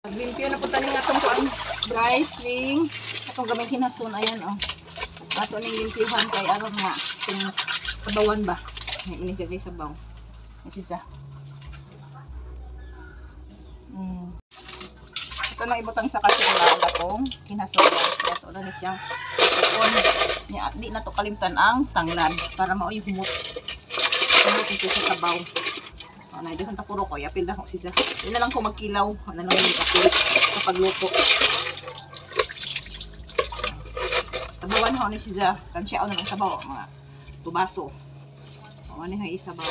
Limpyo na po tani nga itong kuan. Guys, ning atong gamay hinason. Ayan o. Ato ning limpyuhan kay aron nga. Itong sabawan ba. May siya guys sabaw. May siya. Ito na ibutang sa kasila ang atong hinason guys. Ito na ni siyang ipon. Di na to kalimtan ang tanglad. Para mao yung humot. Humot ito sa sabaw. Na ito sa puro ko, yapil na ko siya. Yun na lang ko magkilaw. Ano lang yung yapil kapag luto. Sabawan ho ni siya. Tansya o na lang sabaw. Mga tubaso. O ano yung isabaw.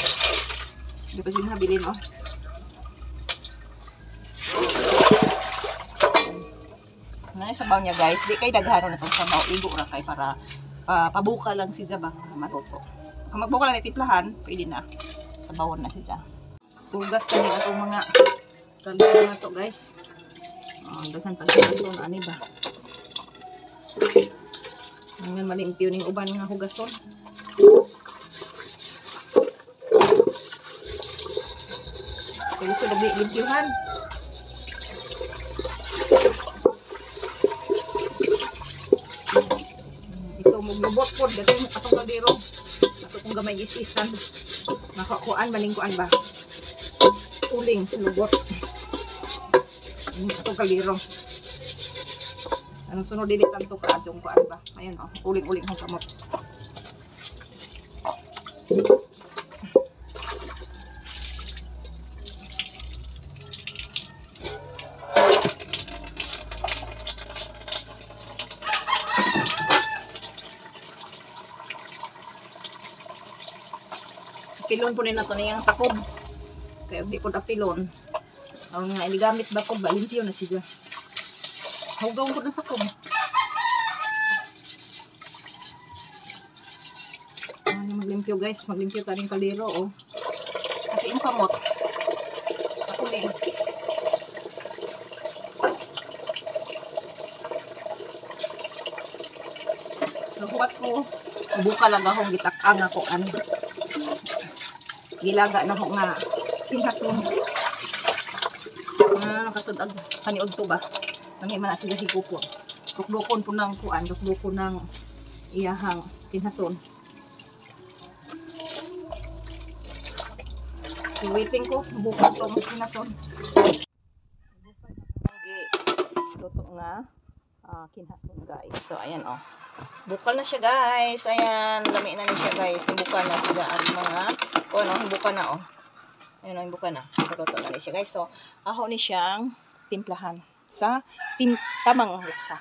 Hindi pa siya nabilin o. Ano yung sabaw niya guys. Di kay daghano na itong sabaw. Igo na kay para pabuka lang siya ba. Maluto. Kung magbuka lang itiplahan, pwede na. Sabawan na siya. Tugas na niya itong mga kalito na ito guys. Daghan pag-hugason. Ano ba? Ngayon malimpyo ng uban nga hugason. Kaya gusto limpyuhan. Ito maglubot po. Dito yung atong kadiro. Ito kung gamay is-isan. Nakakuan, maningkuan ba? Uling, sinugot. Ito kalirong. Anong sunod dili tanto ka adjong kuan ba? Ayun oh, uling-uling hong kamot. Pilon po nila ito niyang takob. Kaya di ko napilon. Ang nga inigamit ba ko ba? Limpyo na siya. Hugaw ko na takob. Maglimpyo guys. Maglimpyo ka rin kaliro oh. At yung kamot. Ako din. So huwat ko. Buka lang akong gitakang ako ano. Gilaga na ko nga pinhason. Nakasunod kaniod to ba? Nangay man na sila higupon. Dukdukon po ng kuan, dukdukon ng iyahang pinhason. Waiting ko, buka tong pinhason. Luto nga kinhason guys. So ayan oh. Bukal na siya guys. Ayan, lami na siya guys. Bukal na siya ang mga ano, buka na oh. Ayun ang buka na. Luto na siya guys. So, aho ni siyang timplahan sa tamang luksa.